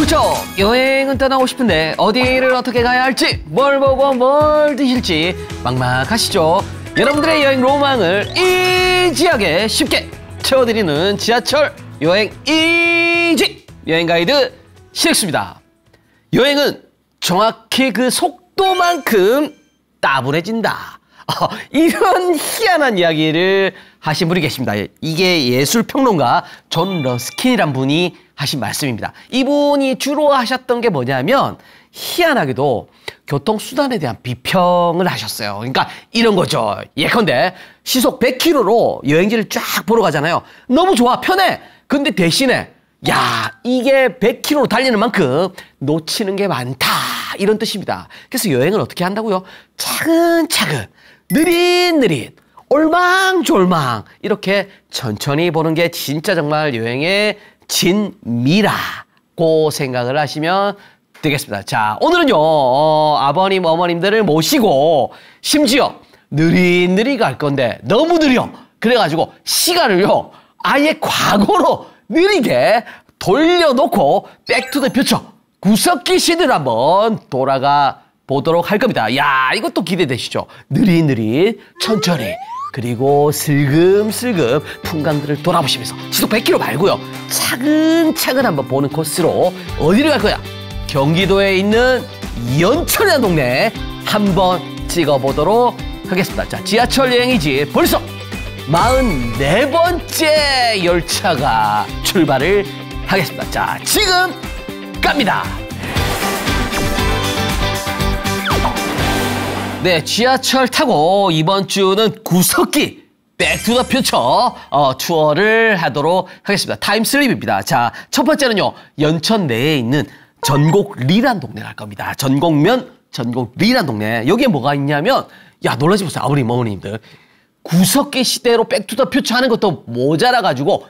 그렇죠. 여행은 떠나고 싶은데 어디를 어떻게 가야 할지, 뭘 보고 뭘 드실지 막막하시죠? 여러분들의 여행 로망을 이지하게 쉽게 채워드리는 지하철 여행 이지 여행 가이드 CX입니다. 여행은 정확히 그 속도만큼 따분해진다. 이런 희한한 이야기를 하신 분이 계십니다. 이게 예술평론가 존 러스킨이란 분이 하신 말씀입니다. 이분이 주로 하셨던 게 뭐냐면 희한하게도 교통수단에 대한 비평을 하셨어요. 그러니까 이런 거죠. 예컨대 시속 100km로 여행지를 쫙 보러 가잖아요. 너무 좋아, 편해. 근데 대신에 야, 이게 100km로 달리는 만큼 놓치는 게 많다. 이런 뜻입니다. 그래서 여행을 어떻게 한다고요? 차근차근, 느릿느릿, 올망졸망 이렇게 천천히 보는 게 진짜 정말 여행의 진미라고 생각을 하시면 되겠습니다. 자, 오늘은요 아버님 어머님들을 모시고 심지어 느릿느릿 갈 건데 너무 느려. 그래가지고 시간을요 아예 과거로 느리게 돌려놓고 백투더퓨처 구석기 시대로 한번 돌아가 보도록 할 겁니다. 야, 이것도 기대되시죠? 느릿느릿 천천히 그리고 슬금슬금 풍광들을 돌아보시면서 시속 100km 말고요. 차근차근 한번 보는 코스로 어디를 갈 거야? 경기도에 있는 연천이라는 동네 한번 찍어보도록 하겠습니다. 자, 지하철 여행이지 벌써 44번째 열차가 출발을 하겠습니다. 자, 지금 갑니다. 네, 지하철 타고 이번 주는 구석기 백투더퓨처 투어를 하도록 하겠습니다. 타임슬립입니다. 자, 첫 번째는요 연천 내에 있는 전곡리란 동네 갈 겁니다. 전곡면 전곡리란 동네. 여기에 뭐가 있냐면 야, 놀라지 보세요. 아버님 어머님들, 구석기 시대로 백투더퓨처 하는 것도 모자라가지고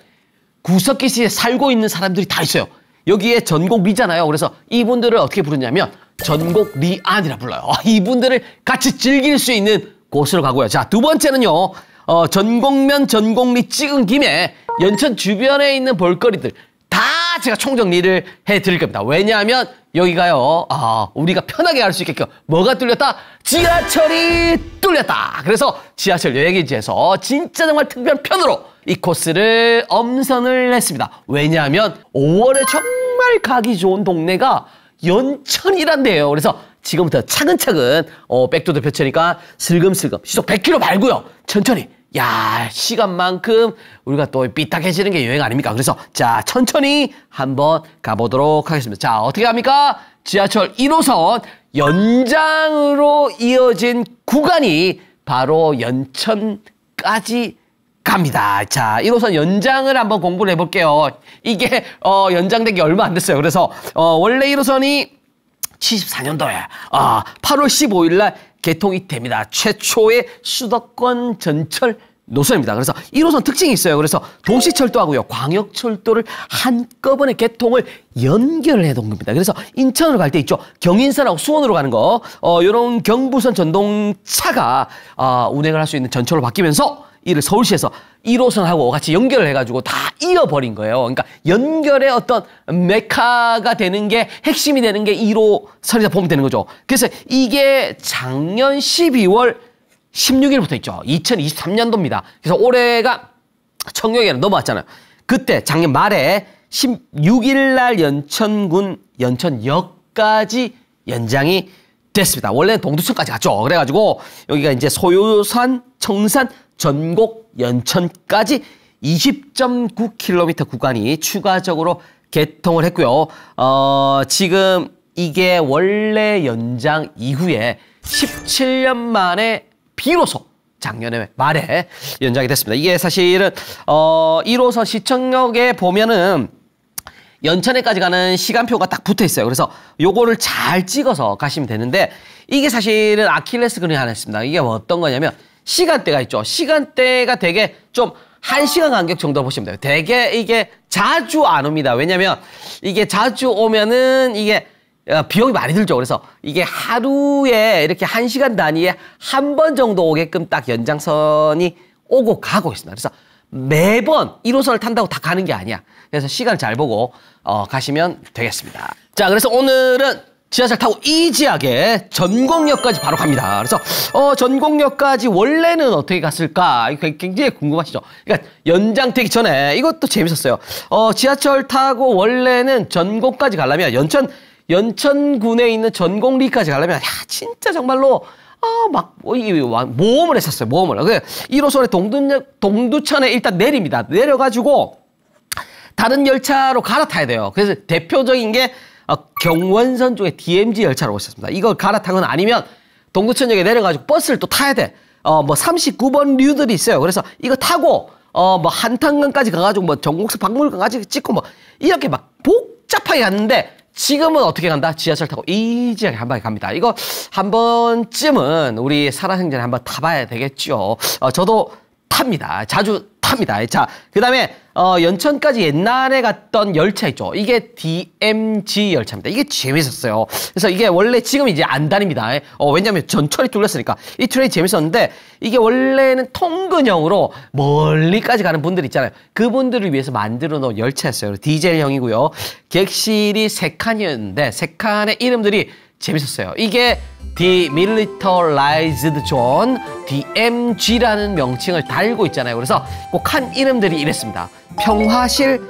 구석기 시대에 살고 있는 사람들이 다 있어요. 여기에 전곡리잖아요. 그래서 이분들을 어떻게 부르냐면 전곡리안이라 불러요. 이분들을 같이 즐길 수 있는 곳으로 가고요. 자, 두 번째는요 전곡면 전곡리 찍은 김에 연천 주변에 있는 볼거리들 다 제가 총정리를 해드릴 겁니다. 왜냐하면 여기가요 우리가 편하게 갈 수 있게끔 뭐가 뚫렸다? 지하철이 뚫렸다. 그래서 지하철 여행기지에서 진짜 정말 특별한 편으로 이 코스를 엄선을 했습니다. 왜냐하면 5월에 정말 가기 좋은 동네가 연천이란데요. 그래서 지금부터 차근차근 백투더퓨처니까 슬금슬금 시속 100km 말고요. 천천히. 야, 시간만큼 우리가 또 삐딱해지는 게 여행 아닙니까? 그래서 자, 천천히 한번 가보도록 하겠습니다. 자, 어떻게 합니까? 지하철 1호선 연장으로 이어진 구간이 바로 연천까지 갑니다. 자, 1호선 연장을 한번 공부를 해볼게요. 이게 연장된 게 얼마 안 됐어요. 그래서 원래 1호선이 74년도에 8월 15일 날 개통이 됩니다. 최초의 수도권 전철 노선입니다. 그래서 1호선 특징이 있어요. 그래서 도시철도하고요 광역철도를 한꺼번에 개통을 연결을 해놓은 겁니다. 그래서 인천으로 갈 때 있죠. 경인선하고 수원으로 가는 거 이런 경부선 전동차가 운행을 할 수 있는 전철로 바뀌면서 이를 서울시에서 1호선하고 같이 연결을 해가지고 다 이어버린 거예요. 그러니까 연결의 어떤 메카가 되는 게, 핵심이 되는 게 1호선이다 보면 되는 거죠. 그래서 이게 작년 12월 16일부터 있죠. 2023년도입니다. 그래서 올해가 청룡에는 넘어왔잖아요. 그때 작년 말에 16일 날 연천군 연천역까지 연장이 됐습니다. 원래는 동두천까지 갔죠. 그래가지고 여기가 이제 소요산, 청산, 전곡, 연천까지 20.9km 구간이 추가적으로 개통을 했고요. 지금 이게 원래 연장 이후에 17년 만에 비로소 작년에 말에 연장이 됐습니다. 이게 사실은 1호선 시청역에 보면은 연천에까지 가는 시간표가 딱 붙어 있어요. 그래서 요거를 잘 찍어서 가시면 되는데 이게 사실은 아킬레스건이 하나 있습니다. 이게 어떤 거냐면 시간대가 있죠. 시간대가 되게 좀 1시간 간격 정도 보시면 돼요. 되게 이게 자주 안 옵니다. 왜냐면 이게 자주 오면은 이게 비용이 많이 들죠. 그래서 이게 하루에 이렇게 1시간 단위에 한 번 정도 오게끔 딱 연장선이 오고 가고 있습니다. 그래서 매번 1호선을 탄다고 다 가는 게 아니야. 그래서 시간을 잘 보고 가시면 되겠습니다. 자, 그래서 오늘은 지하철 타고 이지하게 전곡역까지 바로 갑니다. 그래서 전곡역까지 원래는 어떻게 갔을까? 이거 굉장히 궁금하시죠? 그러니까 연장되기 전에 이것도 재밌었어요. 지하철 타고 원래는 전곡까지 가려면 연천군에 있는 전곡리까지 가려면 야 진짜 정말로 모험을 했었어요. 모험을. 1호선에 동두천에 일단 내립니다. 내려가지고 다른 열차로 갈아타야 돼요. 그래서 대표적인 게 경원선 쪽에 DMZ 열차라고 있었습니다. 이걸 갈아타거나 아니면 동두천역에 내려가지고 버스를 또 타야 돼. 39번 류들이 있어요. 그래서 이거 타고 한탄강까지 가가지고 전곡사 박물관까지 찍고 이렇게 막 복잡하게 갔는데 지금은 어떻게 간다? 지하철 타고 이지하게 한 방에 갑니다. 이거 한 번쯤은 우리 살아생전에 한번 타봐야 되겠죠. 저도 탑니다. 자주 탑니다. 자, 그 다음에 연천까지 옛날에 갔던 열차 있죠. 이게 DMZ 열차입니다. 이게 재밌었어요. 그래서 이게 원래 지금 이제 안 다닙니다. 왜냐면 전철이 뚫렸으니까. 이 트레인 재밌었는데 이게 원래는 통근형으로 멀리까지 가는 분들 있잖아요. 그분들을 위해서 만들어 놓은 열차였어요. 디젤형이고요. 객실이 3칸이었는데 3칸의 이름들이 재밌었어요. 이게 Demilitarized Zone, DMZ라는 명칭을 달고 있잖아요. 그래서 그 칸 이름들이 이랬습니다. 평화실,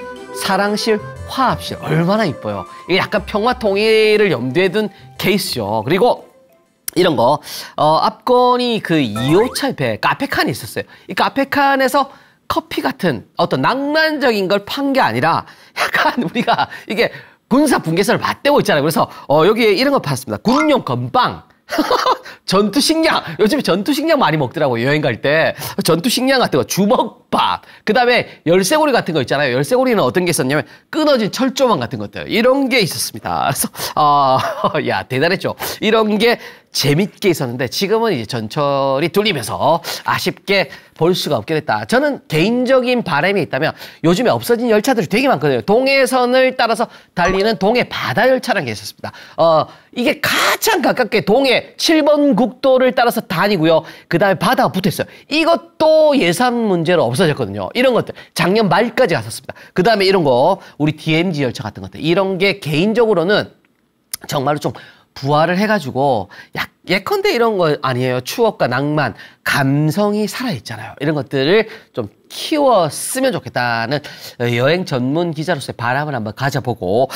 사랑실, 화합실. 얼마나 이뻐요. 이게 약간 평화 통일을 염두에 둔 케이스죠. 그리고 이런 거 앞건이 그 2호차 옆에 카페칸이 있었어요. 이 카페칸에서 커피 같은 어떤 낭만적인 걸 판 게 아니라 약간 우리가 이게 군사 분계선을 맞대고 있잖아요. 그래서 여기에 이런 거 팔았습니다. 군용 건빵, 전투식량. 요즘에 전투식량 많이 먹더라고요. 여행 갈 때. 전투식량 같은 거, 주먹밥. 그 다음에 열쇠고리 같은 거 있잖아요. 열쇠고리는 어떤 게 있었냐면 끊어진 철조망 같은 것들. 이런 게 있었습니다. 그래서 야 대단했죠. 이런 게 재밌게 있었는데 지금은 이제 전철이 뚫리면서 아쉽게 볼 수가 없게 됐다. 저는 개인적인 바람이 있다면 요즘에 없어진 열차들이 되게 많거든요. 동해선을 따라서 달리는 동해 바다 열차라는 게 있었습니다. 이게 가장 가깝게 동해 7번 국도를 따라서 다니고요. 그 다음에 바다가 붙어있어요. 이것도 예산 문제로 없어졌거든요. 이런 것들 작년 말까지 갔었습니다. 그 다음에 이런 거 우리 DMZ 열차 같은 것들 이런 게 개인적으로는 정말로 좀 부활을 해가지고 예컨대 이런 거 아니에요. 추억과 낭만, 감성이 살아있잖아요. 이런 것들을 좀 키웠으면 좋겠다는 여행 전문 기자로서의 바람을 한번 가져보고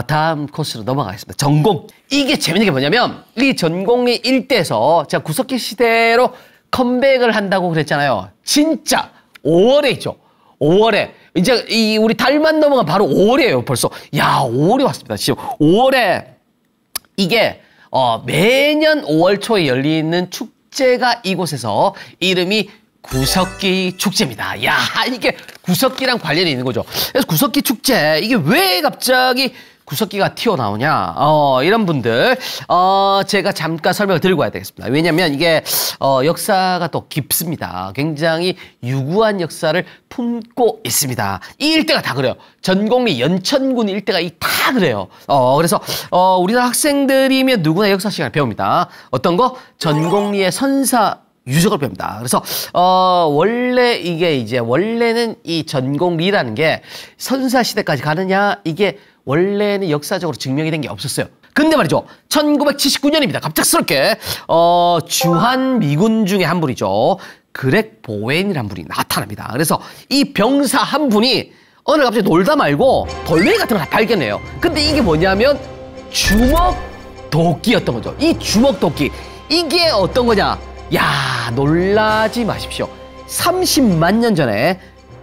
다음 코스로 넘어가겠습니다. 전곡. 이게 재밌는 게 뭐냐면 이 전곡리 일대에서 제가 구석기 시대로 컴백을 한다고 그랬잖아요. 진짜 5월에 있죠. 5월에 이제 우리 달만 넘어가 바로 5월이에요. 벌써. 야 5월이 왔습니다. 지금 5월에 이게 매년 5월 초에 열리는 축제가 이곳에서 이름이 구석기 축제입니다. 야 이게 구석기랑 관련이 있는 거죠. 그래서 구석기 축제 이게 왜 갑자기 구석기가 튀어나오냐 이런 분들 제가 잠깐 설명을 드리고 와야 되겠습니다. 왜냐하면 이게 역사가 또 깊습니다. 굉장히 유구한 역사를 품고 있습니다. 이 일대가 다 그래요. 전곡리 연천군 일대가 다 그래요. 그래서 우리나라 학생들이면 누구나 역사 시간을 배웁니다. 어떤 거? 전곡리의 선사 유적을 배웁니다. 그래서 원래 이게 이제 원래는 이 전곡리라는 게 선사 시대까지 가느냐 이게 원래는 역사적으로 증명이 된 게 없었어요. 근데 말이죠. 1979년입니다. 갑작스럽게 주한 미군 중에 한 분이죠. 그렉 보웬이라는 분이 나타납니다. 그래서 이 병사 한 분이 어느 날 갑자기 놀다 말고 돌멩이 같은 걸 발견해요. 근데 이게 뭐냐면 주먹 도끼였던 거죠. 이 주먹 도끼 이게 어떤 거냐? 야 놀라지 마십시오. 30만 년 전에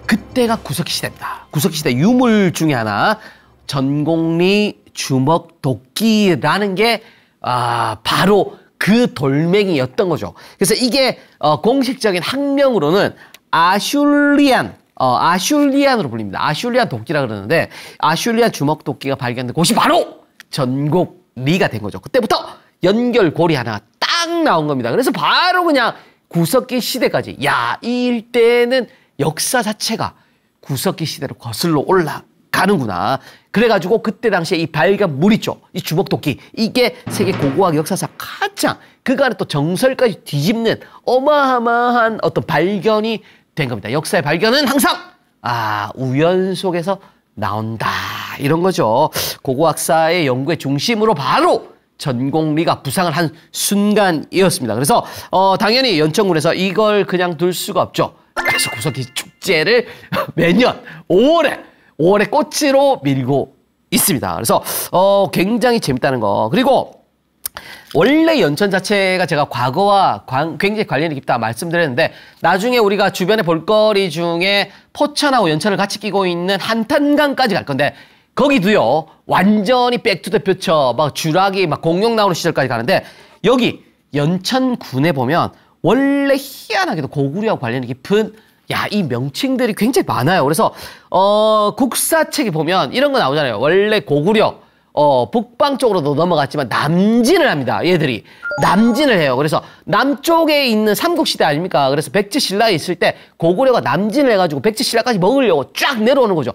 그때가 구석기 시대입니다. 구석기 시대 유물 중에 하나 전곡리 주먹 도끼라는 게 바로 그 돌멩이였던 거죠. 그래서 이게 공식적인 학명으로는 아슐리안으로 불립니다. 아슐리안 도끼라 그러는데 아슐리안 주먹 도끼가 발견된 곳이 바로 전곡리가 된 거죠. 그때부터 연결고리 하나가 딱 나온 겁니다. 그래서 바로 그냥 구석기 시대까지 이 일대는 역사 자체가 구석기 시대로 거슬러 올라가는구나. 그래가지고 그때 당시에 이 발견 물 있죠. 이 주먹도끼. 이게 세계 고고학 역사상 가장 그간의 또 정설까지 뒤집는 어마어마한 어떤 발견이 된 겁니다. 역사의 발견은 항상 우연 속에서 나온다 이런 거죠. 고고학사의 연구의 중심으로 바로 전곡리가 부상을 한 순간이었습니다. 그래서 당연히 연천군에서 이걸 그냥 둘 수가 없죠. 그래서 구석기 축제를 매년 5월에 꽃으로 밀고 있습니다. 그래서 굉장히 재밌다는 거. 그리고 원래 연천 자체가 제가 과거와 굉장히 관련이 깊다 말씀드렸는데 나중에 우리가 주변에 볼거리 중에 포천하고 연천을 같이 끼고 있는 한탄강까지 갈 건데 거기도요 완전히 백투더 퓨처 막 주라기 막 공룡 나오는 시절까지 가는데 여기 연천군에 보면 원래 희한하게도 고구려와 관련이 깊은 이 명칭들이 굉장히 많아요. 그래서 국사책에 보면 이런 거 나오잖아요. 원래 고구려 북방 쪽으로도 넘어갔지만 남진을 합니다. 얘들이 남진을 해요. 그래서 남쪽에 있는 삼국시대 아닙니까? 그래서 백제신라에 있을 때 고구려가 남진을 해가지고 백제신라까지 먹으려고 쫙 내려오는 거죠.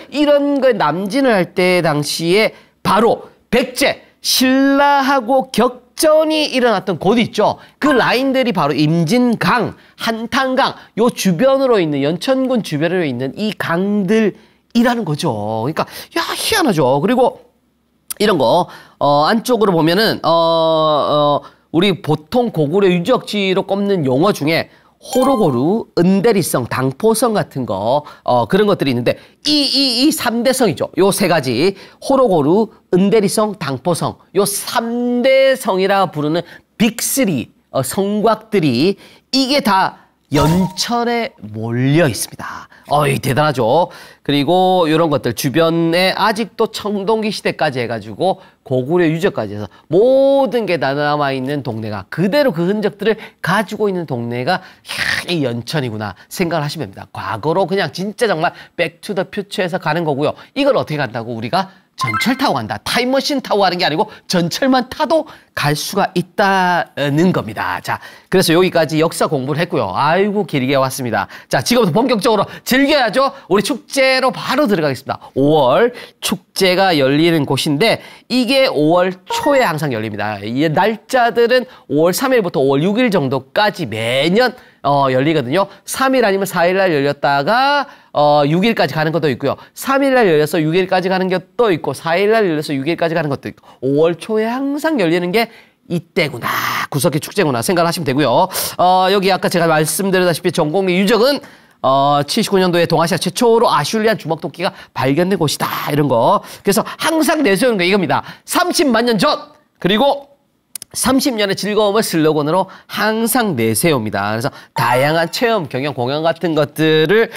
이런 거 남진을 할 때 당시에 바로 백제 신라하고 격전이 일어났던 곳이 있죠. 그 라인들이 바로 임진강, 한탄강 요 주변으로 있는 연천군 주변으로 있는 이 강들이라는 거죠. 그러니까 희한하죠. 그리고 이런 거 안쪽으로 보면은 우리 보통 고구려 유적지로 꼽는 용어 중에 호로고루, 은대리성, 당포성 같은 거 그런 것들이 있는데 이 3대 성이죠. 요 세 가지 호로고루, 은대리성, 당포성 요 3대 성이라 부르는 빅3 성곽들이 이게 다 연천에 몰려 있습니다. 대단하죠. 그리고 이런 것들 주변에 아직도 청동기 시대까지 해가지고 고구려 유적까지 해서 모든 게 다 남아있는 동네가 그대로 그 흔적들을 가지고 있는 동네가 이 연천이구나 생각을 하시면 됩니다. 과거로 그냥 진짜 정말 백투더 퓨처에서 가는 거고요. 이걸 어떻게 간다고 우리가 전철 타고 간다. 타임머신 타고 가는 게 아니고 전철만 타도 갈 수가 있다는 겁니다. 자, 그래서 여기까지 역사 공부를 했고요. 아이고 길게 왔습니다. 자, 지금부터 본격적으로 즐겨야죠. 우리 축제로 바로 들어가겠습니다. 5월 축제가 열리는 곳인데 이게 5월 초에 항상 열립니다. 이 날짜들은 5월 3일부터 5월 6일 정도까지 매년 열리거든요. 3일 아니면 4일날 열렸다가 6일까지 가는 것도 있고요. 3일날 열려서 6일까지 가는 것도 있고 4일날 열려서 6일까지 가는 것도 있고 5월 초에 항상 열리는 게 이때구나. 구석기 축제구나 생각을 하시면 되고요. 여기 아까 제가 말씀드렸다시피 전곡리 유적은 79년도에 동아시아 최초로 아슐리안 주먹토끼가 발견된 곳이다. 이런 거. 그래서 항상 내세우는 게 이겁니다. 30만 년 전 그리고 30년의 즐거움을 슬로건으로 항상 내세웁니다. 그래서 다양한 체험, 경영, 공연 같은 것들을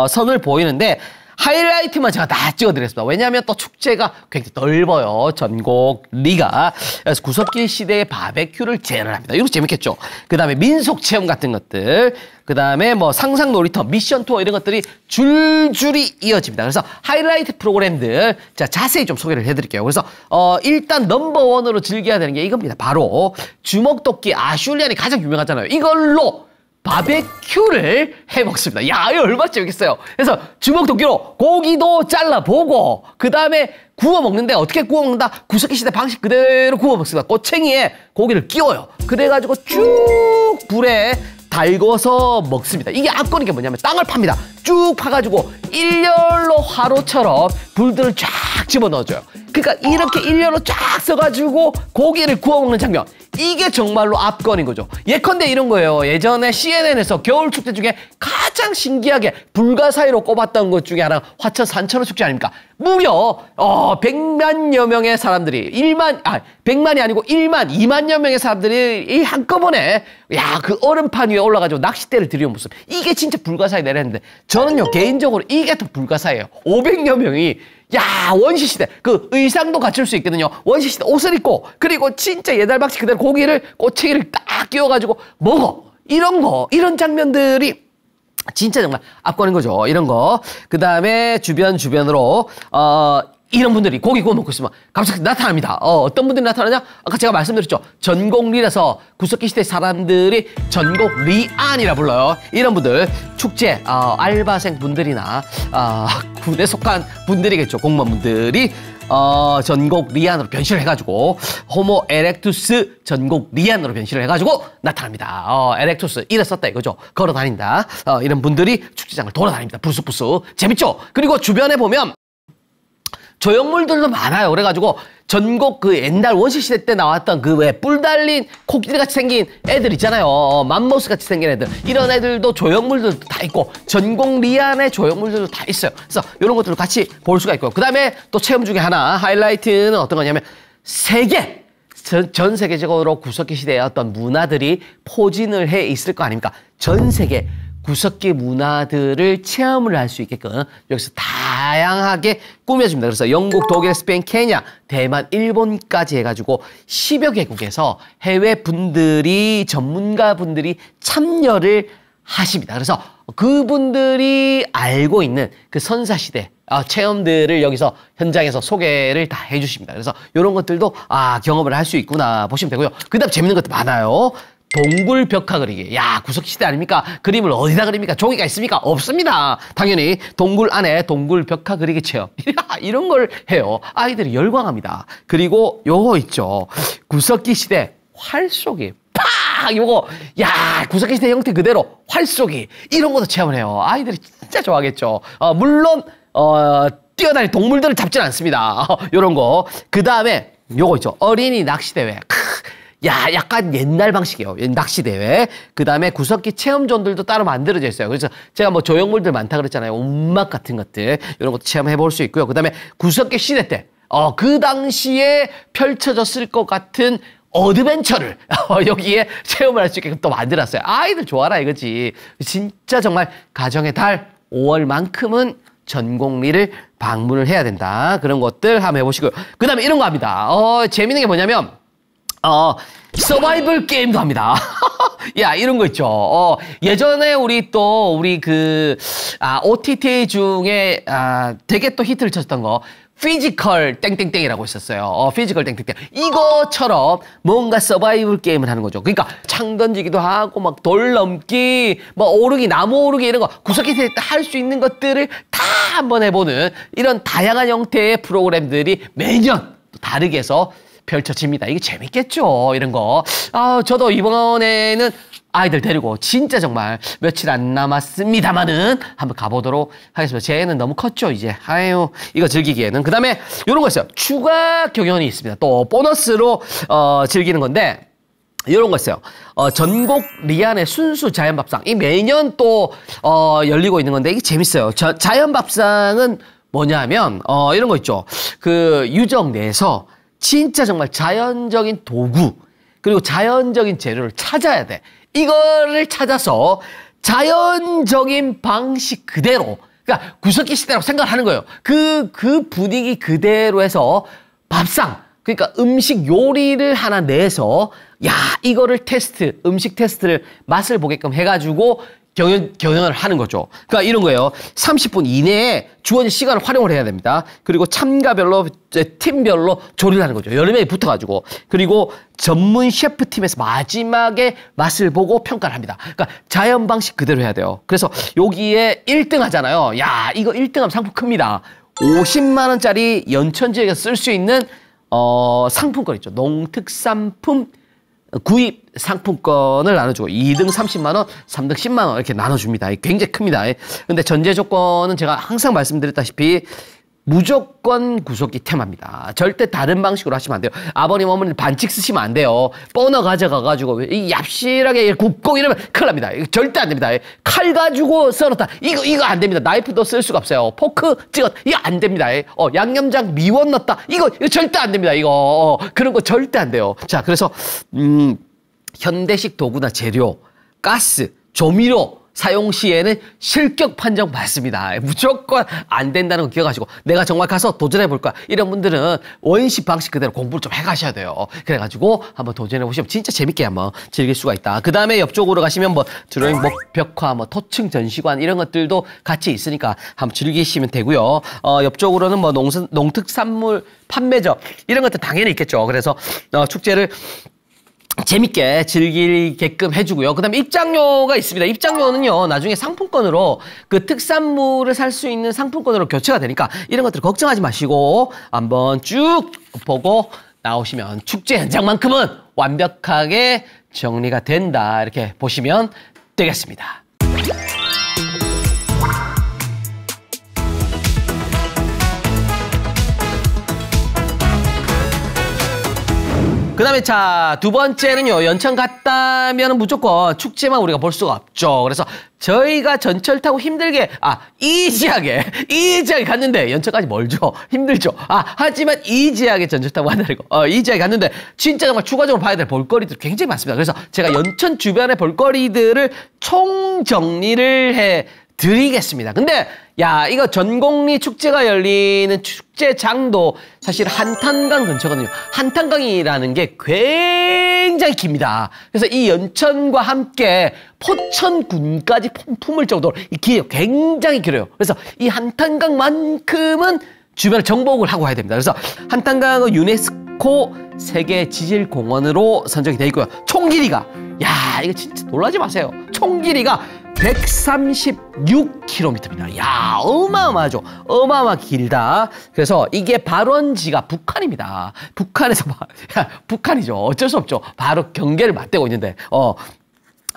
선을 보이는데 하이라이트만 제가 다 찍어드리겠습니다. 왜냐하면 또 축제가 굉장히 넓어요. 전곡리가. 그래서 구석기 시대의 바베큐를 재현을 합니다. 이거 재밌겠죠? 그 다음에 민속 체험 같은 것들. 그 다음에 뭐 상상 놀이터, 미션 투어 이런 것들이 줄줄이 이어집니다. 그래서 하이라이트 프로그램들 자 자세히 좀 소개를 해드릴게요. 그래서 일단 넘버원으로 즐겨야 되는 게 이겁니다. 바로 주먹도끼 아슐리안이 가장 유명하잖아요. 이걸로 바베큐를 해 먹습니다. 야, 이거 얼마나 재밌겠어요. 그래서 주먹도끼로 고기도 잘라보고 그 다음에 구워 먹는데 어떻게 구워 먹는다? 구석기 시대 방식 그대로 구워 먹습니다. 꼬챙이에 고기를 끼워요. 그래가지고 쭉 불에 달궈서 먹습니다. 이게 앞거는 게 뭐냐면 땅을 팝니다. 쭉 파가지고 일렬로 화로처럼 불들을 쫙 집어넣어줘요. 그러니까 이렇게 일렬로 쫙 써가지고 고기를 구워 먹는 장면. 이게 정말로 압권인 거죠. 예컨대 이런 거예요. 예전에 CNN에서 겨울축제 중에 가장 신기하게 불가사의로 꼽았던 것 중에 하나 화천 산천어 축제 아닙니까? 무려 100만여 명의 사람들이 100만이 아니고 2만여 명의 사람들이 한꺼번에 그 얼음판 위에 올라가지고 낚싯대를 들이는 모습. 이게 진짜 불가사의 내렸는데 저는요 개인적으로 이게 더 불가사예요. 500여 명이 원시시대 그 의상도 갖출 수 있거든요. 원시시대 옷을 입고 그리고 진짜 예달박치 그대로 고기를 꼬챙이를 딱 끼워가지고 먹어. 이런 장면들이 진짜 정말 압권인 거죠. 이런 거. 그 다음에 주변으로 이런 분들이 고기 구워 먹고 있으면 갑자기 나타납니다. 어떤 분들이 나타나냐? 아까 제가 말씀드렸죠. 전곡리라서 구석기 시대 사람들이 전곡리안이라 불러요. 이런 분들 축제 알바생 분들이나 군에 속한 분들이겠죠. 공무원분들이 전곡 리안으로 변신을 해가지고 호모 에렉투스 전곡 리안으로 변신을 해가지고 나타납니다. 에렉투스 이래 썼다 이거죠. 걸어 다닌다. 이런 분들이 축제장을 돌아다닙니다. 부스부스 재밌죠? 그리고 주변에 보면 조형물들도 많아요. 그래가지고 전곡 그 옛날 원시시대 때 나왔던 그 왜 뿔 달린 코끼리같이 생긴 애들 있잖아요. 맘모스같이 생긴 애들. 이런 애들도 조형물들도 다 있고 전곡 리안의 조형물들도 다 있어요. 그래서 이런 것들을 같이 볼 수가 있고요. 그 다음에 또 체험 중에 하나 하이라이트는 어떤 거냐면 세계 전 세계적으로 구석기 시대의 어떤 문화들이 포진을 해 있을 거 아닙니까? 전 세계 구석기 문화들을 체험을 할 수 있게끔 여기서 다양하게 꾸며줍니다. 그래서 영국, 독일, 스페인, 케냐, 대만, 일본까지 해가지고 10여 개국에서 해외 분들이, 전문가 분들이 참여를 하십니다. 그래서 그분들이 알고 있는 그 선사시대 체험들을 여기서 현장에서 소개를 다 해주십니다. 그래서 이런 것들도 경험을 할 수 있구나 보시면 되고요. 그 다음 재밌는 것도 많아요. 동굴 벽화 그리기. 야, 구석기 시대 아닙니까? 그림을 어디다 그립니까? 종이가 있습니까? 없습니다. 당연히 동굴 안에 동굴 벽화 그리기 체험. 이런 걸 해요. 아이들이 열광합니다. 그리고 요거 있죠. 구석기 시대 활 쏘기. 팍! 요거, 야, 구석기 시대 형태 그대로 활 쏘기. 이런 것도 체험을 해요. 아이들이 진짜 좋아하겠죠. 물론, 뛰어다니는 동물들을 잡지는 않습니다. 요런 거. 그 다음에 요거 있죠. 어린이 낚시대회. 야, 약간 옛날 방식이에요. 낚시대회. 그 다음에 구석기 체험존들도 따로 만들어져 있어요. 그래서 제가 뭐 조형물들 많다 그랬잖아요. 온맛 같은 것들. 이런 것도 체험해 볼 수 있고요. 그 다음에 구석기 시대 때, 그 당시에 펼쳐졌을 것 같은 어드벤처를 여기에 체험을 할 수 있게끔 또 만들었어요. 아이들 좋아라 이거지. 진짜 정말 가정의 달 5월만큼은 전곡리를 방문을 해야 된다. 그런 것들 한번 해보시고요. 그 다음에 이런 거 합니다. 재밌는 게 뭐냐면, 서바이벌 게임도 합니다. 야, 이런 거 있죠. 예전에 우리 OTT 중에, 되게 또 히트를 쳤던 거, 피지컬 땡땡땡이라고 있었어요. 피지컬 땡땡땡. 이거처럼 뭔가 서바이벌 게임을 하는 거죠. 그러니까 창 던지기도 하고, 막 돌 넘기, 뭐 오르기, 나무 오르기 이런 거, 구석기 때 할 수 있는 것들을 다 한번 해보는 이런 다양한 형태의 프로그램들이 매년 또 다르게 해서 펼쳐집니다. 이게 재밌겠죠, 이런 거. 저도 이번에는 아이들 데리고 진짜 정말 며칠 안 남았습니다만은 한번 가보도록 하겠습니다. 제 애는 너무 컸죠, 이제. 아유, 이거 즐기기에는. 그 다음에 이런 거 있어요. 추가 경연이 있습니다. 또 보너스로 즐기는 건데, 이런 거 있어요. 전곡 리안의 순수 자연밥상. 이 매년 또 열리고 있는 건데 이게 재밌어요. 자연밥상은 뭐냐면 이런 거 있죠. 그 유적 내에서 진짜 정말 자연적인 도구 그리고 자연적인 재료를 찾아야 돼. 이거를 찾아서 자연적인 방식 그대로, 그러니까 구석기 시대라고 생각을 하는 거예요. 그 분위기 그대로 해서 밥상, 그러니까 음식 요리를 하나 내서 이거를 음식 테스트를 맛을 보게끔 해가지고 경연을 하는 거죠. 그러니까 이런 거예요. 30분 이내에 주어진 시간을 활용을 해야 됩니다. 그리고 참가별로, 팀별로 조리를 하는 거죠. 여러 명이 붙어가지고. 그리고 전문 셰프 팀에서 마지막에 맛을 보고 평가를 합니다. 그러니까 자연 방식 그대로 해야 돼요. 그래서 여기에 1등 하잖아요. 야, 이거 1등하면 상품 큽니다. 50만 원짜리 연천 지역에서 쓸 수 있는 상품권 있죠. 농특산품 구입 상품권을 나눠주고 2등 30만 원, 3등 10만 원 이렇게 나눠줍니다. 굉장히 큽니다. 근데 전제 조건은 제가 항상 말씀드렸다시피 무조건 구석기 테마입니다. 절대 다른 방식으로 하시면 안 돼요. 아버님, 어머니 반칙 쓰시면 안 돼요. 뻔어 가져가가지고 이 얍실하게 굽고 이러면 큰일 납니다. 이거 절대 안 됩니다. 칼 가지고 썰었다. 이거 안 됩니다. 나이프도 쓸 수가 없어요. 포크 찍었다. 이거 안 됩니다. 양념장 미원 넣었다. 이거 절대 안 됩니다. 이거 그런 거 절대 안 돼요. 자, 그래서 현대식 도구나 재료, 가스, 조미료 사용 시에는 실격 판정 받습니다. 무조건 안 된다는 거 기억하시고 내가 정말 가서 도전해 볼 거야. 이런 분들은 원시 방식 그대로 공부를 좀 해가셔야 돼요. 그래가지고 한번 도전해 보시면 진짜 재밌게 한번 즐길 수가 있다. 그 다음에 옆쪽으로 가시면 뭐 드로잉 목벽화, 뭐 토층 전시관 이런 것들도 같이 있으니까 한번 즐기시면 되고요. 옆쪽으로는 뭐 농특산물 판매점 이런 것들 당연히 있겠죠. 그래서 축제를 재밌게 즐기게끔 해주고요. 그 다음에 입장료가 있습니다. 입장료는요, 나중에 상품권으로 그 특산물을 살 수 있는 상품권으로 교체가 되니까 이런 것들 걱정하지 마시고 한번 쭉 보고 나오시면 축제 현장만큼은 완벽하게 정리가 된다. 이렇게 보시면 되겠습니다. 그 다음에 자, 두 번째는요, 연천 갔다면 무조건 축제만 우리가 볼 수가 없죠. 그래서 저희가 전철 타고 힘들게, 이지하게 갔는데, 연천까지 멀죠? 힘들죠? 하지만 이지하게 전철 타고 간다고, 이지하게 갔는데, 진짜 정말 추가적으로 봐야 될 볼거리들 굉장히 많습니다. 그래서 제가 연천 주변의 볼거리들을 총정리를 해 드리겠습니다. 근데 야, 이거 전곡리 축제가 열리는 축제장도 사실 한탄강 근처거든요. 한탄강이라는 게 굉장히 깁니다. 그래서 이 연천과 함께 포천군까지 품을 정도로 이 길이가 굉장히 길어요. 그래서 이 한탄강만큼은 주변을 정복을 하고 가야 됩니다. 그래서 한탄강은 유네스코 세계 지질공원으로 선정이 되어 있고요. 총 길이가, 야, 이거 진짜 놀라지 마세요. 총 길이가 136km입니다. 야, 어마어마하죠. 어마어마하게 길다. 그래서 이게 발원지가 북한입니다. 북한에서 북한이죠. 어쩔 수 없죠. 바로 경계를 맞대고 있는데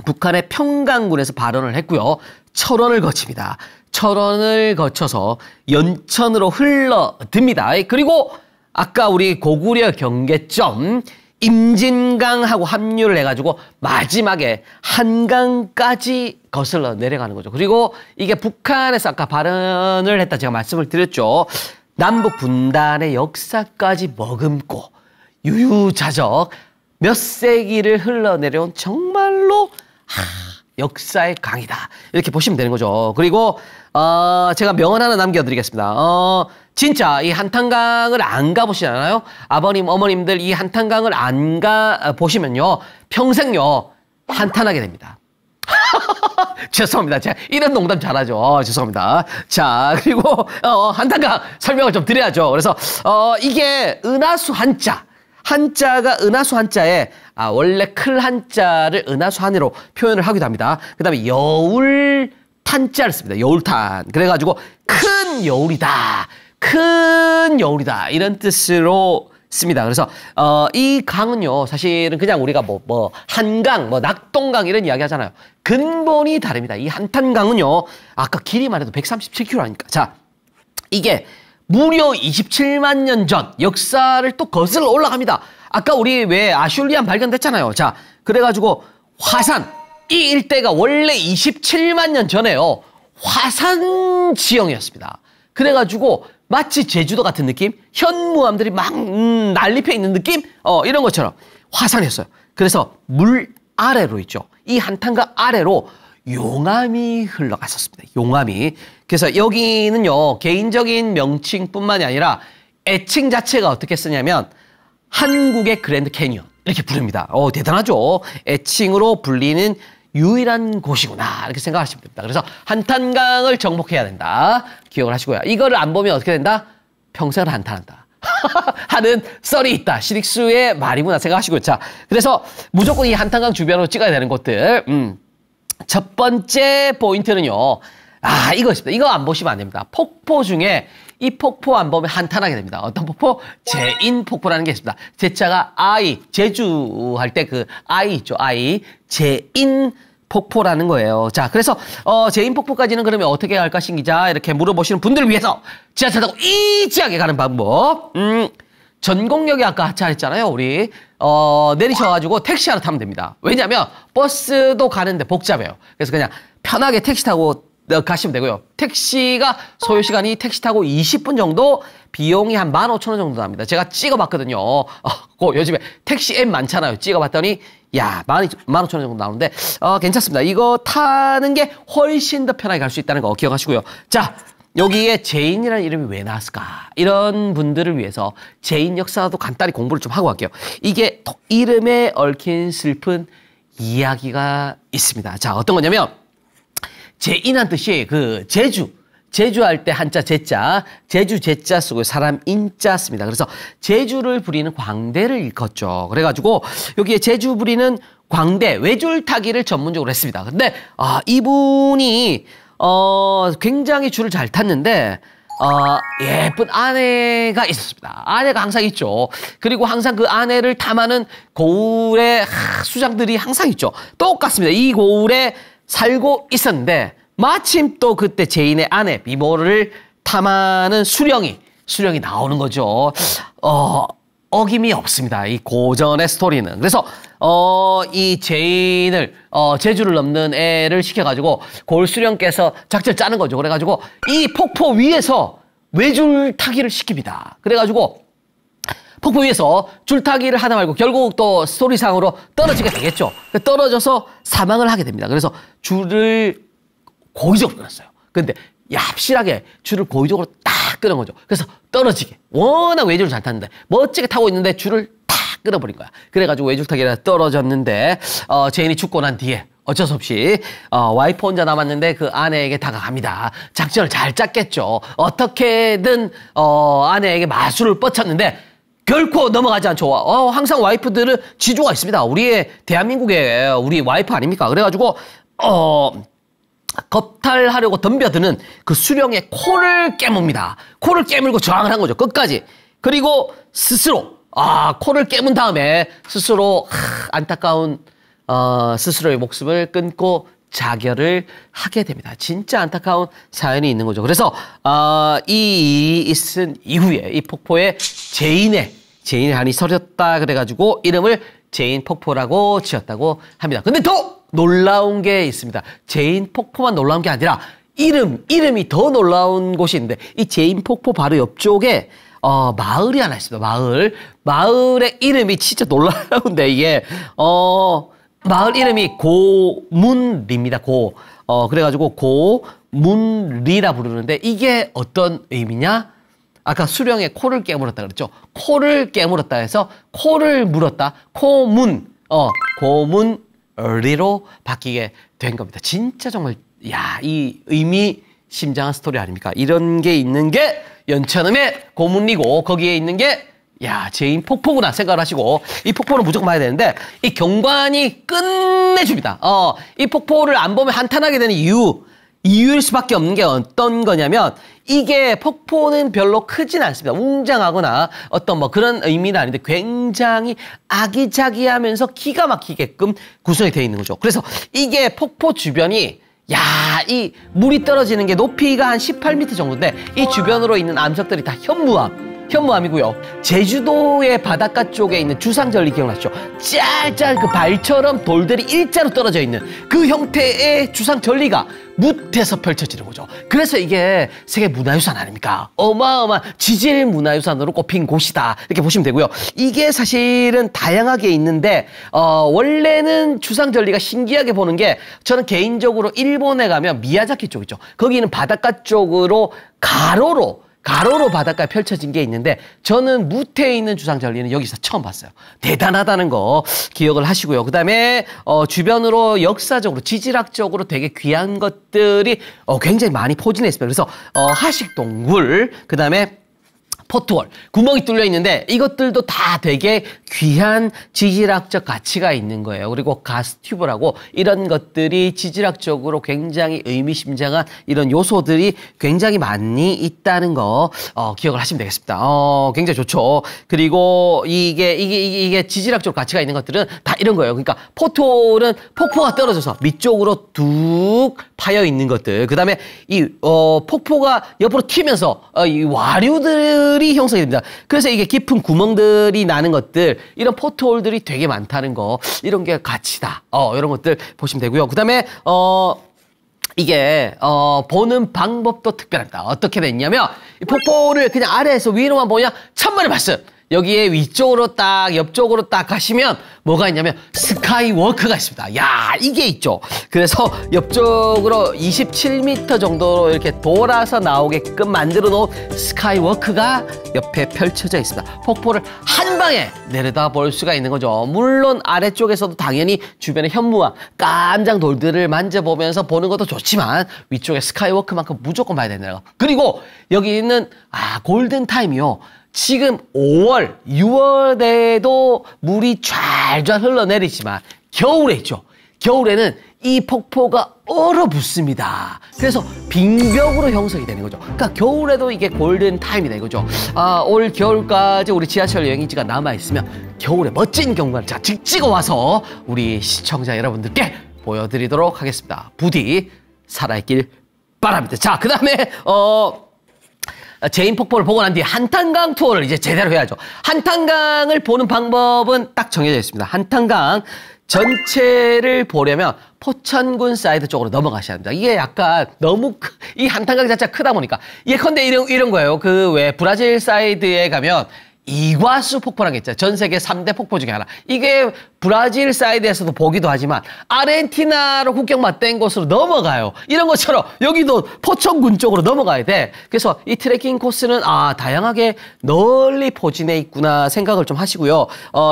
북한의 평강군에서 발원을 했고요. 철원을 거칩니다. 철원을 거쳐서 연천으로 흘러듭니다. 그리고 아까 우리 고구려 경계점 임진강하고 합류를 해가지고 마지막에 한강까지 거슬러 내려가는 거죠. 그리고 이게 북한에서 아까 발언을 했다 제가 말씀을 드렸죠. 남북 분단의 역사까지 머금고 유유자적 몇 세기를 흘러내려온 정말로 역사의 강이다. 이렇게 보시면 되는 거죠. 그리고 제가 명언 하나 남겨드리겠습니다. 진짜 이 한탄강을 안 가보시잖아요. 아버님, 어머님들 이 한탄강을 안 가보시면요. 평생요. 한탄하게 됩니다. 죄송합니다. 제가 이런 농담 잘하죠. 죄송합니다. 자, 그리고 한탄강 설명을 좀 드려야죠. 그래서 이게 은하수 한자. 한자가 은하수 한자에 원래 클 한자를 은하수 한으로 표현을 하기도 합니다. 그 다음에 여울 탄자를 씁니다. 여울탄. 그래가지고 큰 여울이다. 큰 여울이다. 이런 뜻으로 씁니다. 그래서 이 강은요. 사실은 그냥 우리가 한강, 낙동강 이런 이야기 하잖아요. 근본이 다릅니다. 이 한탄강은요. 아까 길이만 해도 137km니까. 자, 이게 무려 27만 년 전 역사를 또 거슬러 올라갑니다. 아까 우리 왜 아슐리안 발견됐잖아요. 자, 그래가지고 화산 이 일대가 원래 27만 년 전에요. 화산 지형이었습니다. 그래가지고 마치 제주도 같은 느낌? 현무암들이 막 난립해 있는 느낌? 이런 것처럼 화산이었어요. 그래서 물 아래로 있죠. 이 한탄강 아래로 용암이 흘러갔었습니다. 용암이. 그래서 여기는요. 개인적인 명칭뿐만이 아니라 애칭 자체가 어떻게 쓰냐면 한국의 그랜드 캐니언 이렇게 부릅니다. 대단하죠. 애칭으로 불리는 유일한 곳이구나 이렇게 생각하시면 됩니다. 그래서 한탄강을 정복해야 된다. 기억을 하시고요. 이거를 안 보면 어떻게 된다? 평생을 한탄한다. 하는 썰이 있다. 시릭스의 말이구나 생각하시고요. 자, 그래서 무조건 이 한탄강 주변으로 찍어야 되는 곳들. 첫 번째 포인트는요. 이거 있습니다. 이거 안 보시면 안 됩니다. 폭포 중에 이 폭포 안 보면 한탄하게 됩니다. 어떤 폭포? 제인 폭포라는 게 있습니다. 제자가 제주 할 때 그 있죠. 제인 폭포라는 거예요. 자, 그래서 제인 폭포까지는 그러면 어떻게 할 것인가 이렇게 물어보시는 분들을 위해서 지하철 타고 이지하게 가는 방법. 전곡역에 아까 하차했잖아요. 우리 내리셔가지고 택시 하나 타면 됩니다. 왜냐하면 버스도 가는데 복잡해요. 그래서 그냥 편하게 택시 타고 가시면 되고요. 택시가 소요시간이 택시 타고 20분 정도, 비용이 한 15,000원 정도 납니다. 제가 찍어봤거든요. 요즘에 택시 앱 많잖아요. 찍어봤더니 야 15,000원 정도 나오는데 괜찮습니다. 이거 타는 게 훨씬 더 편하게 갈 수 있다는 거 기억하시고요. 자, 여기에 제인이라는 이름이 왜 나왔을까? 이런 분들을 위해서 제인 역사도 간단히 공부를 좀 하고 갈게요. 이게 이름에 얽힌 슬픈 이야기가 있습니다. 자, 어떤 거냐면 제인한 뜻이 그 제주할 때 한자 제자, 제주 제자 쓰고 사람 인자 씁니다. 그래서 제주를 부리는 광대를 일컫죠. 그래가지고 여기에 제주 부리는 광대, 외줄타기를 전문적으로 했습니다. 근데 이분이 굉장히 줄을 잘 탔는데 예쁜 아내가 있었습니다. 아내가 항상 있죠. 그리고 항상 그 아내를 탐하는 고을의 수장들이 항상 있죠. 똑같습니다. 이 고을에 살고 있었는데 마침 또 그때 제인의 아내 미모를 탐하는 수령이 나오는 거죠. 어김이 없습니다. 이 고전의 스토리는. 그래서 이 제인을 제주를 넘는 애를 시켜가지고 고을 수령께서 작전을 짜는 거죠. 그래가지고 이 폭포 위에서 외줄타기를 시킵니다. 그래가지고 폭포 위에서 줄타기를 하다 말고 결국 또 스토리상으로 떨어지게 되겠죠. 떨어져서 사망을 하게 됩니다. 그래서 줄을 고의적으로 끊었어요. 근데 얍실하게 줄을 고의적으로 딱 끊은 거죠. 그래서 떨어지게. 워낙 외줄을 잘 탔는데 멋지게 타고 있는데 줄을 딱 끊어버린 거야. 그래가지고 외줄타기가 떨어졌는데 제인이 죽고 난 뒤에 어쩔 수 없이 와이프 혼자 남았는데 그 아내에게 다가갑니다. 작전을 잘 짰겠죠. 어떻게든 아내에게 마술을 뻗쳤는데 결코 넘어가지 않죠. 항상 와이프들은 지조가 있습니다. 우리의 대한민국의 우리 와이프 아닙니까? 그래가지고 겁탈하려고 덤벼드는 그 수령의 코를 깨뭅니다. 코를 깨물고 저항을 한 거죠. 끝까지. 그리고 스스로 코를 깨문 다음에 스스로 안타까운 스스로의 목숨을 끊고 자결을 하게 됩니다. 진짜 안타까운 사연이 있는 거죠. 그래서 이 일이 있은 이후에 이 폭포에 제인의 한이 서렸다 그래가지고 이름을 제인 폭포라고 지었다고 합니다. 근데 더 놀라운 게 있습니다. 제인 폭포만 놀라운 게 아니라 이름이 더 놀라운 곳이 있는데 이 제인 폭포 바로 옆쪽에 마을이 하나 있습니다. 마을의 이름이 진짜 놀라운데 이게 마을 이름이 고문리입니다. 그래가지고 고문리라 부르는데 이게 어떤 의미냐? 아까 수령의 코를 깨물었다 그랬죠. 코를 깨물었다 해서 코를 물었다. 고문리로 바뀌게 된 겁니다. 진짜 정말 이 의미심장한 스토리 아닙니까? 이런 게 있는 게 연천음의 고문리고 거기에 있는 게 제인 폭포구나 생각을 하시고 이 폭포는 무조건 봐야 되는데 이 경관이 끝내줍니다. 이 폭포를 안 보면 한탄하게 되는 이유일 수밖에 없는 게 어떤 거냐면 이게 폭포는 별로 크진 않습니다. 웅장하거나 어떤 그런 의미는 아닌데 굉장히 아기자기하면서 기가 막히게끔 구성이 되어 있는 거죠. 그래서 이게 폭포 주변이 이 물이 떨어지는 게 높이가 한 18m 정도인데 이 주변으로 있는 암석들이 다 현무암이고요. 제주도의 바닷가 쪽에 있는 주상절리 기억나시죠? 짤짤 그 발처럼 돌들이 일자로 떨어져 있는 그 형태의 주상절리가 뭇에서 펼쳐지는 거죠. 그래서 이게 세계 문화유산 아닙니까? 어마어마한 지질 문화유산으로 꼽힌 곳이다. 이렇게 보시면 되고요. 이게 사실은 다양하게 있는데 원래는 주상절리가 신기하게 보는 게 저는 개인적으로 일본에 가면 미야자키 쪽 있죠. 거기는 바닷가 쪽으로 가로로 바닷가에 펼쳐진 게 있는데 저는 무태에 있는 주상절리는 여기서 처음 봤어요. 대단하다는 거 기억을 하시고요. 그다음에 주변으로 역사적으로 지질학적으로 되게 귀한 것들이 굉장히 많이 포진해 있습니다. 그래서 하식동굴 그다음에 포트홀, 구멍이 뚫려 있는데 이것들도 다 되게 귀한 지질학적 가치가 있는 거예요. 그리고 가스튜브라고 이런 것들이 지질학적으로 굉장히 의미심장한 이런 요소들이 굉장히 많이 있다는 거 기억을 하시면 되겠습니다. 굉장히 좋죠. 그리고 이게 지질학적 가치가 있는 것들은 다 이런 거예요. 그러니까 포트홀은 폭포가 떨어져서 밑쪽으로 뚝 파여 있는 것들. 그다음에 이 폭포가 옆으로 튀면서 이 와류들이 형성이 됩니다. 그래서 이게 깊은 구멍들이 나는 것들, 이런 포트홀들이 되게 많다는 거, 이런 게 가치다. 이런 것들 보시면 되고요. 그다음에 이게 보는 방법도 특별합니다. 어떻게 됐냐면 이 폭포를 그냥 아래에서 위로만 보냐 천만의 말씀. 여기에 위쪽으로 딱 옆쪽으로 딱 가시면 뭐가 있냐면 스카이워크가 있습니다. 야, 이게 있죠. 그래서 옆쪽으로 27m 정도로 이렇게 돌아서 나오게끔 만들어 놓은 스카이워크가 옆에 펼쳐져 있습니다. 폭포를 한 방에 내려다볼 수가 있는 거죠. 물론 아래쪽에서도 당연히 주변의 현무암, 깜장 돌들을 만져보면서 보는 것도 좋지만 위쪽에 스카이워크만큼 무조건 봐야 된다는 거. 그리고 여기는 골든타임이요. 지금 5월, 6월에도 물이 좔좔 흘러내리지만 겨울에 있죠. 겨울에는 이 폭포가 얼어붙습니다. 그래서 빙벽으로 형성이 되는 거죠. 그러니까 겨울에도 이게 골든타임이다 이거죠. 올 겨울까지 우리 지하철 여행지가 남아있으면 겨울에 멋진 경관을 제가 찍어와서 우리 시청자 여러분들께 보여드리도록 하겠습니다. 부디 살아있길 바랍니다. 자, 그 다음에 제인 폭포를 보고 난 뒤에 한탄강 투어를 이제 제대로 해야죠. 한탄강을 보는 방법은 딱 정해져 있습니다. 한탄강 전체를 보려면 포천군 사이드 쪽으로 넘어가셔야 합니다. 이게 약간 너무 이 한탄강 자체가 크다 보니까 예컨대 이런 거예요. 그 왜 브라질 사이드에 가면 이과수 폭포라는 게 있잖아요. 전 세계 3대 폭포 중에 하나. 이게 브라질 사이드에서도 보기도 하지만 아르헨티나로 국경 맞댄 곳으로 넘어가요. 이런 것처럼 여기도 포천군 쪽으로 넘어가야 돼. 그래서 이 트레킹 코스는 다양하게 널리 포진해 있구나 생각을 좀 하시고요.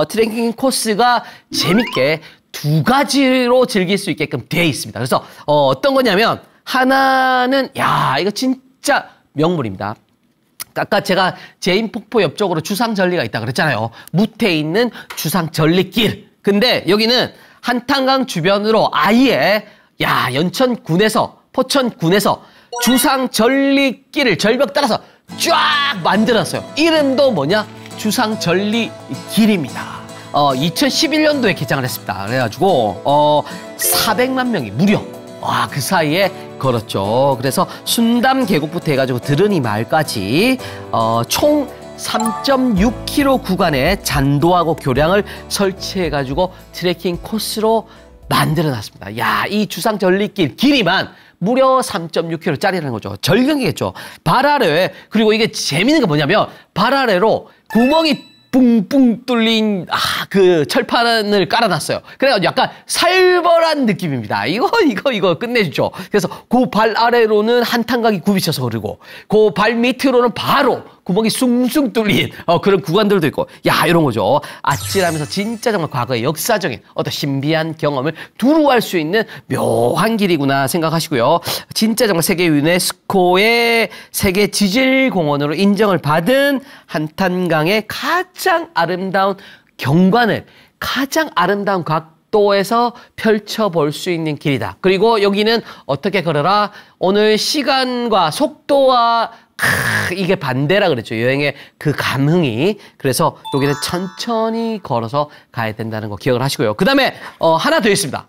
트레킹 코스가 재밌게 두 가지로 즐길 수 있게끔 되어 있습니다. 그래서 어떤 거냐면 하나는 이거 진짜 명물입니다. 아까 제가 제인폭포 옆쪽으로 주상절리가 있다 그랬잖아요. 무태에 있는 주상절리길. 근데 여기는 한탄강 주변으로 아예 연천군에서 포천군에서 주상절리길을 절벽 따라서 쫙 만들었어요. 이름도 뭐냐? 주상절리길입니다. 2011년도에 개장을 했습니다. 그래가지고 400만 명이 무려 그 사이에 걸었죠. 그래서 순담 계곡부터 해가지고 드르니 마을까지 총 3.6km 구간에 잔도하고 교량을 설치해가지고 트레킹 코스로 만들어놨습니다. 이 주상절리길 길이만 무려 3.6km짜리라는 거죠. 절경이겠죠. 발 아래, 그리고 이게 재밌는 게 뭐냐면 발 아래로 구멍이 뿡뿡 뚫린 그 철판을 깔아놨어요. 그래가지고 약간 살벌한 느낌입니다. 이거 끝내주죠. 그래서 그 발 아래로는 한탄강이 굽이쳐서 흐르고 그 발 밑으로는 바로 구멍이 숭숭 뚫린 그런 구간들도 있고 이런 거죠. 아찔하면서 진짜 정말 과거의 역사적인 어떤 신비한 경험을 두루할 수 있는 묘한 길이구나 생각하시고요. 진짜 정말 세계 유네스코의 세계 지질공원으로 인정을 받은 한탄강의 가장 아름다운 경관을 가장 아름다운 각도에서 펼쳐볼 수 있는 길이다. 그리고 여기는 어떻게 걸어라? 오늘 시간과 속도와 이게 반대라 그랬죠. 여행의 그 감흥이. 그래서 여기는 천천히 걸어서 가야 된다는 거 기억을 하시고요. 그 다음에 하나 더 있습니다.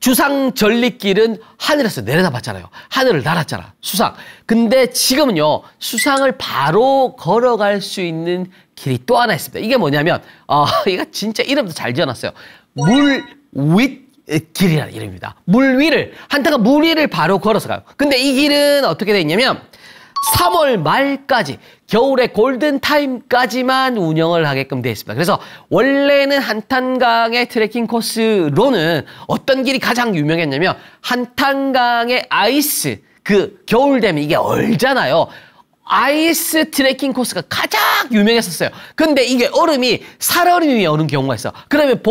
주상절리길은 하늘에서 내려다 봤잖아요. 하늘을 날았잖아. 수상. 근데 지금은요. 수상을 바로 걸어갈 수 있는 길이 또 하나 있습니다. 이게 뭐냐면 이거 진짜 이름도 잘 지어놨어요. 물윗 길이라는 이름입니다. 물 위를 한탄강 물 위를 바로 걸어서 가요. 근데 이 길은 어떻게 돼 있냐면 3월 말까지 겨울의 골든타임까지만 운영을 하게끔 되어 있습니다. 그래서 원래는 한탄강의 트레킹 코스로는 어떤 길이 가장 유명했냐면 한탄강의 아이스, 그 겨울 되면 이게 얼잖아요. 아이스 트레킹 코스가 가장 유명했었어요. 근데 이게 얼음이 살얼음이 오는 경우가 있어. 그러면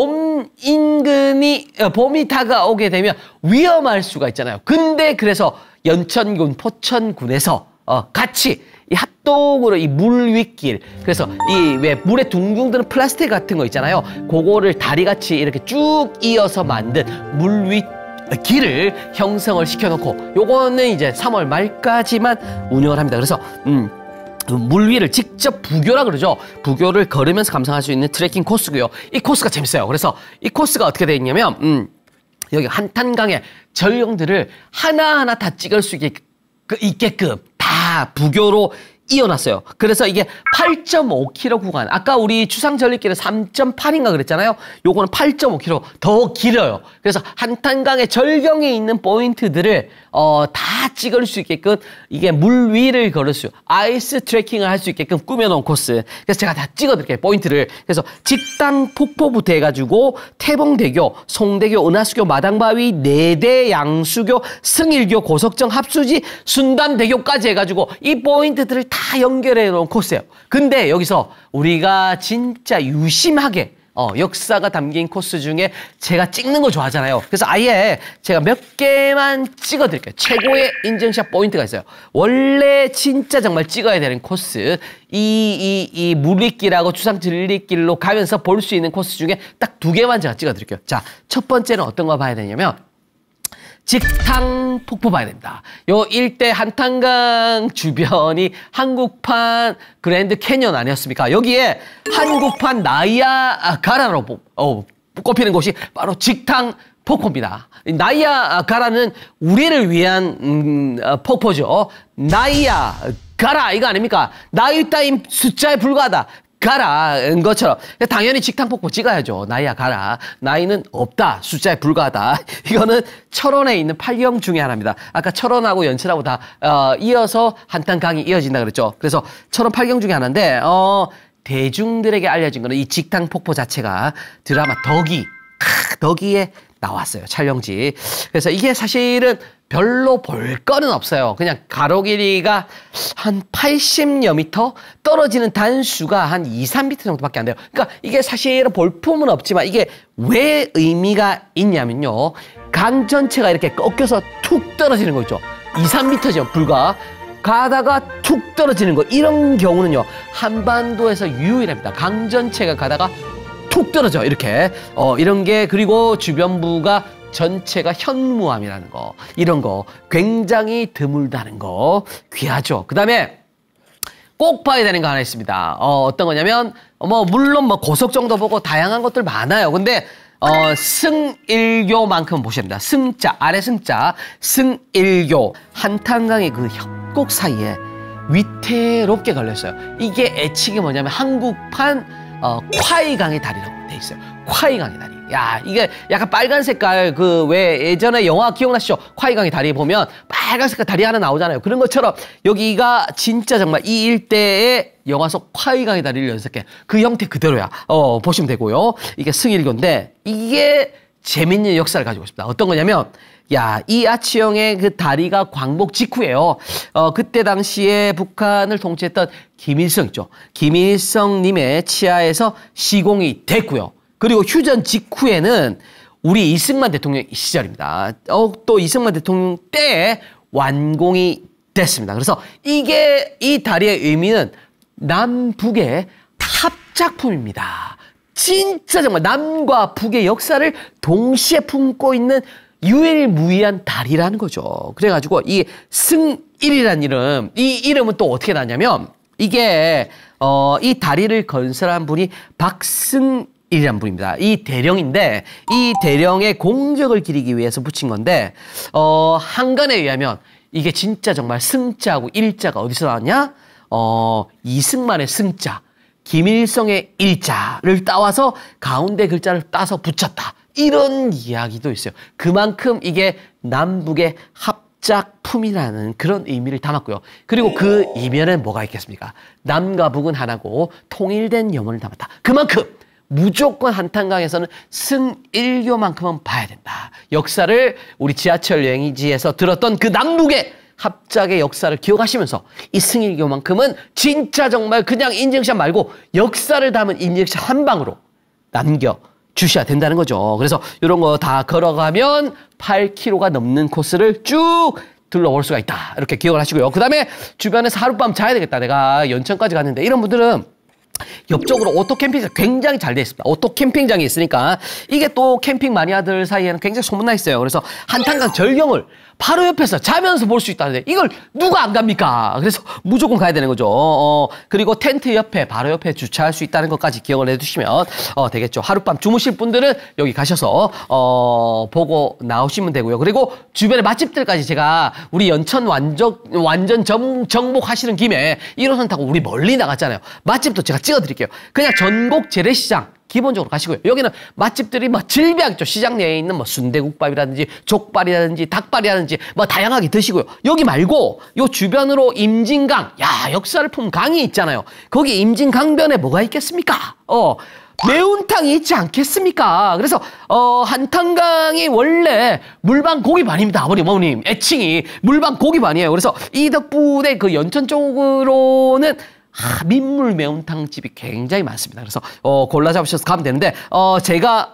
봄이 다가오게 되면 위험할 수가 있잖아요. 근데 그래서 연천군, 포천군에서 같이 이 합동으로 이 물 윗길, 그래서 이 왜 물에 둥둥 드는 플라스틱 같은 거 있잖아요. 그거를 다리같이 이렇게 쭉 이어서 만든 물 윗 길을 형성을 시켜놓고 요거는 이제 3월 말까지만 운영을 합니다. 그래서 물 위를 직접 부교라 그러죠. 부교를 걸으면서 감상할 수 있는 트레킹 코스고요. 이 코스가 재밌어요. 그래서 이 코스가 어떻게 되어 있냐면 여기 한탄강의 절경들을 하나하나 다 찍을 수 있게끔 다 부교로 이어놨어요. 그래서 이게 8.5km 구간. 아까 우리 추상전리길은 3.8인가 그랬잖아요. 요거는 8.5km 더 길어요. 그래서 한탄강의 절경에 있는 포인트들을 다 찍을 수 있게끔 이게 물 위를 걸을 수, 아이스 트래킹을 할 수 있게끔 꾸며놓은 코스. 그래서 제가 다 찍어드릴게요. 포인트를. 그래서 직당 폭포부터 해가지고 태봉대교, 송대교, 은하수교, 마당바위, 내대, 양수교, 승일교, 고석정, 합수지, 순담대교까지 해가지고 이 포인트들을 다 연결해 놓은 코스예요. 근데 여기서 우리가 진짜 유심하게 역사가 담긴 코스 중에 제가 찍는 거 좋아하잖아요. 그래서 아예 제가 몇 개만 찍어드릴게요. 최고의 인증샷 포인트가 있어요. 원래 진짜 정말 찍어야 되는 코스. 이 물리길하고 추상전리길로 가면서 볼 수 있는 코스 중에 딱 2개만 제가 찍어드릴게요. 자, 첫 번째는 어떤 거 봐야 되냐면 직탕 폭포 봐야 됩니다. 요 일대 한탄강 주변이 한국판 그랜드 캐년 아니었습니까? 여기에 한국판 나이아가라로 꼽히는 곳이 바로 직탕 폭포입니다. 나이아가라는 우리를 위한 폭포죠. 나이아가라 이거 아닙니까? 나이 따윈 숫자에 불과하다. 가라인 것처럼 당연히 직탕폭포 찍어야죠. 나이야 가라. 나이는 없다. 숫자에 불과하다. 이거는 철원에 있는 팔경 중에 하나입니다. 아까 철원하고 연천하고 다 이어서 한탄강이 이어진다 그랬죠. 그래서 철원 팔경 중에 하나인데 대중들에게 알려진 거는 이 직탕폭포 자체가 드라마 덕이에 나왔어요. 촬영지. 그래서 이게 사실은 별로 볼 거는 없어요. 그냥 가로 길이가 한 80여 미터, 떨어지는 단수가 한 2, 3미터 정도밖에 안 돼요. 그러니까 이게 사실은 볼품은 없지만 이게 왜 의미가 있냐면요. 강 전체가 이렇게 꺾여서 툭 떨어지는 거 있죠. 2, 3미터죠. 불과. 가다가 툭 떨어지는 거. 이런 경우는요. 한반도에서 유일합니다. 강 전체가 가다가 툭 떨어져. 이렇게. 이런 게 그리고 주변부가 전체가 현무암이라는 거, 이런 거 굉장히 드물다는 거 귀하죠. 그 다음에 꼭 봐야 되는 거 하나 있습니다. 어떤 거냐면 물론 고속 정도 보고 다양한 것들 많아요. 근데 승일교만큼 보셔야 됩니다. 승자, 아래 승자, 승일교. 한탄강의 그 협곡 사이에 위태롭게 걸렸어요. 이게 애칭이 뭐냐면 한국판 콰이강의 다리라고 돼 있어요. 콰이강의 다리. 야, 이게 약간 빨간 색깔 왜 예전에 영화 기억나시죠? 콰이강의 다리 보면 빨간 색깔 다리 하나 나오잖아요. 그런 것처럼 여기가 진짜 정말 이 일대의 영화 속 콰이강의 다리를 연습해. 그 형태 그대로야. 보시면 되고요. 이게 승일교인데 이게 재밌는 역사를 가지고 있습니다. 어떤 거냐면 이 아치형의 그 다리가 광복 직후예요. 그때 당시에 북한을 통치했던 김일성 있죠. 김일성님의 치하에서 시공이 됐고요. 그리고 휴전 직후에는 우리 이승만 대통령 시절입니다. 또 이승만 대통령 때에 완공이 됐습니다. 그래서 이 다리의 의미는 남북의 합작품입니다. 진짜 정말 남과 북의 역사를 동시에 품고 있는 유일무이한 다리라는 거죠. 그래가지고 이 승일이라는 이름, 이 이름은 또 어떻게 나냐면 이게 이 다리를 건설한 분이 박승일이라는 분입니다. 이 대령인데 이 대령의 공적을 기리기 위해서 붙인 건데 한간에 의하면 이게 진짜 정말 승자하고 일자가 어디서 나왔냐? 이승만의 승자, 김일성의 일자를 따와서 가운데 글자를 따서 붙였다. 이런 이야기도 있어요. 그만큼 이게 남북의 합작품이라는 그런 의미를 담았고요. 그리고 그 이면엔 뭐가 있겠습니까? 남과 북은 하나고 통일된 염원을 담았다. 그만큼 무조건 한탄강에서는 승일교만큼은 봐야 된다. 역사를 우리 지하철 여행지에서 들었던 그 남북의 합작의 역사를 기억하시면서 이 승일교만큼은 진짜 정말 그냥 인증샷 말고 역사를 담은 인증샷 한 방으로 남겨주셔야 된다는 거죠. 그래서 이런 거 다 걸어가면 8km가 넘는 코스를 쭉 둘러볼 수가 있다. 이렇게 기억을 하시고요. 그 다음에 주변에서 하룻밤 자야 되겠다. 내가 연천까지 갔는데 이런 분들은 옆쪽으로 오토 캠핑장 굉장히 잘 돼 있습니다. 오토 캠핑장이 있으니까 이게 또 캠핑 마니아들 사이에는 굉장히 소문나 있어요. 그래서 한탄강 절경을 바로 옆에서 자면서 볼 수 있다는데 이걸 누가 안 갑니까? 그래서 무조건 가야 되는 거죠. 그리고 텐트 옆에 바로 옆에 주차할 수 있다는 것까지 기억을 해두시면 되겠죠. 하룻밤 주무실 분들은 여기 가셔서 보고 나오시면 되고요. 그리고 주변의 맛집들까지 제가 우리 연천 완전 정복하시는 김에 1호선 타고 우리 멀리 나갔잖아요. 맛집도 제가 찍어드릴게요. 그냥 전곡 재래시장 기본적으로 가시고요. 여기는 맛집들이 뭐 질비하게 있죠. 시장 내에 있는 뭐 순대국밥이라든지 족발이라든지 닭발이라든지 뭐 다양하게 드시고요. 여기 말고 요 주변으로 임진강, 야, 역사를 품은 강이 있잖아요. 거기 임진강변에 뭐가 있겠습니까? 매운탕이 있지 않겠습니까? 그래서 한탄강이 원래 물방 고기반입니다. 아버님, 어머님 애칭이 물방 고기반이에요. 그래서 이 덕분에 그 연천 쪽으로는 민물 매운탕집이 굉장히 많습니다. 그래서 골라 잡으셔서 가면 되는데 제가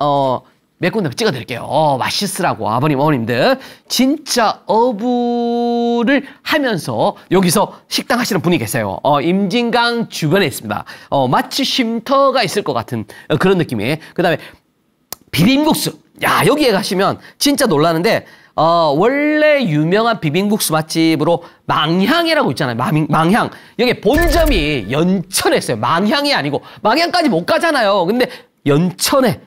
몇 군데 찍어드릴게요. 맛있으라고 아버님, 어머님들 진짜 어부를 하면서 여기서 식당 하시는 분이 계세요. 임진강 주변에 있습니다. 마치 쉼터가 있을 것 같은 그런 느낌이. 그다음에 비빔국수. 야, 여기에 가시면 진짜 놀라는데 원래 유명한 비빔국수 맛집으로 망향이라고 있잖아요. 망향. 여기 본점이 연천에 있어요. 망향이 아니고 망향까지 못 가잖아요. 근데 연천에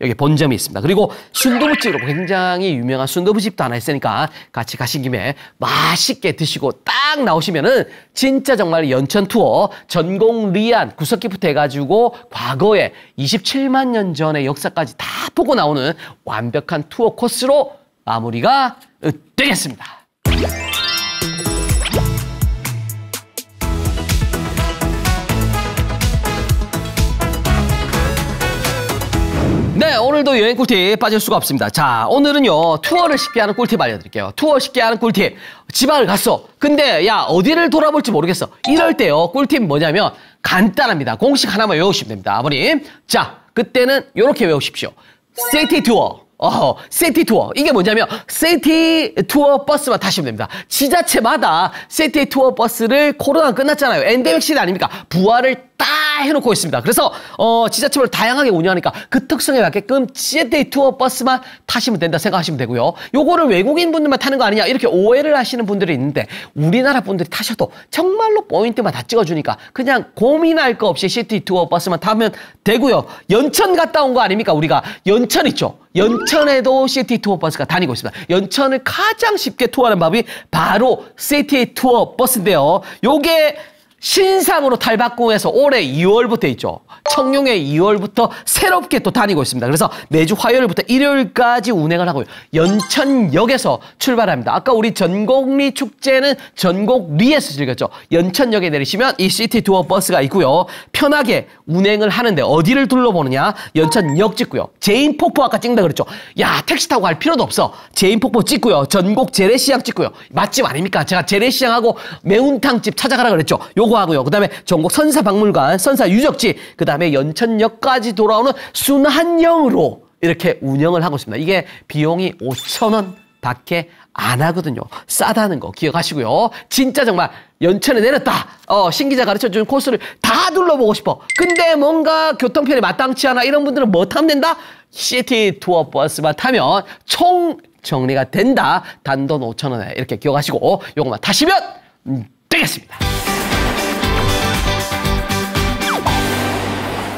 여기 본점이 있습니다. 그리고 순두부집으로 굉장히 유명한 순두부집도 하나 있으니까 같이 가신 김에 맛있게 드시고 딱 나오시면은 진짜 정말 연천 투어 전곡 리안 구석기부터 해가지고 과거에 27만 년 전의 역사까지 다 보고 나오는 완벽한 투어 코스로 마무리가 되겠습니다. 네, 오늘도 여행 꿀팁 빠질 수가 없습니다. 자, 오늘은요, 투어를 쉽게 하는 꿀팁 알려드릴게요. 투어 쉽게 하는 꿀팁. 지방을 갔어. 근데, 야, 어디를 돌아볼지 모르겠어. 이럴 때요, 꿀팁 뭐냐면, 간단합니다. 공식 하나만 외우시면 됩니다. 아버님. 자, 그때는 이렇게 외우십시오. 시티 투어. 시티 투어. 이게 뭐냐면, 시티 투어 버스만 타시면 됩니다. 지자체마다 시티 투어 버스를 코로나가 끝났잖아요. 엔데믹 시대 아닙니까? 부활을 딱 해놓고 있습니다. 그래서 지자체별로 다양하게 운영하니까 그 특성에 맞게끔 시티 투어 버스만 타시면 된다 생각하시면 되고요. 요거를 외국인 분들만 타는 거 아니냐 이렇게 오해를 하시는 분들이 있는데 우리나라 분들이 타셔도 정말로 포인트만 다 찍어주니까 그냥 고민할 거 없이 시티 투어 버스만 타면 되고요. 연천 갔다 온 거 아닙니까? 우리가 연천 있죠. 연천에도 시티 투어 버스가 다니고 있습니다. 연천을 가장 쉽게 투어하는 방법이 바로 시티 투어 버스인데요. 요게 신상으로 탈바꿈해서 올해 2월부터 있죠. 청룡에 2월부터 새롭게 또 다니고 있습니다. 그래서 매주 화요일부터 일요일까지 운행을 하고요. 연천역에서 출발합니다. 아까 우리 전곡리 축제는 전곡리에서 즐겼죠. 연천역에 내리시면 이 시티 투어 버스가 있고요. 편하게 운행을 하는데 어디를 둘러보느냐? 연천역 찍고요. 제인폭포 아까 찍는다 그랬죠. 야, 택시 타고 갈 필요도 없어. 제인폭포 찍고요. 전곡 재래시장 찍고요. 맛집 아닙니까? 제가 재래시장하고 매운탕집 찾아가라 그랬죠. 요거 하고요. 그 다음에 전곡 선사박물관, 선사유적지, 그 다음에 연천역까지 돌아오는 순환형으로 이렇게 운영을 하고 있습니다. 이게 비용이 5,000원 밖에 안 하거든요. 싸다는 거 기억하시고요. 진짜 정말 연천에 내렸다. 신기자 가르쳐주는 코스를 다 둘러보고 싶어. 근데 뭔가 교통편이 마땅치 않아. 이런 분들은 뭐 타면 된다? 시티 투어 버스만 타면 총 정리가 된다. 단돈 5,000원에 이렇게 기억하시고 요것만 타시면 되겠습니다.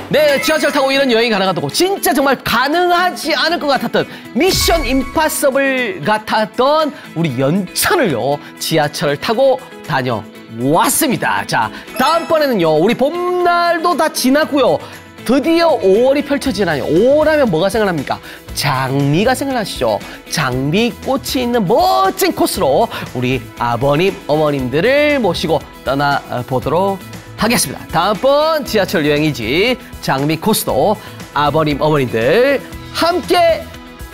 네, 지하철 타고 이런 여행이 가능하다고 진짜 정말 가능하지 않을 것 같았던 미션 임파서블 같았던 우리 연천을요 지하철을 타고 다녀왔습니다. 자, 다음번에는요 우리 봄날도 다 지났고요 드디어 5월이 펼쳐지나요. 5월 하면 뭐가 생각납니까? 장미가 생각나시죠? 장미꽃이 있는 멋진 코스로 우리 아버님, 어머님들을 모시고 떠나보도록 하겠습니다. 다음번 지하철 여행이지 장미 코스도 아버님, 어머님들 함께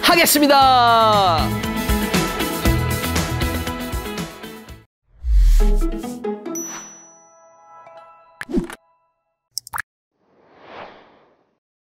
하겠습니다.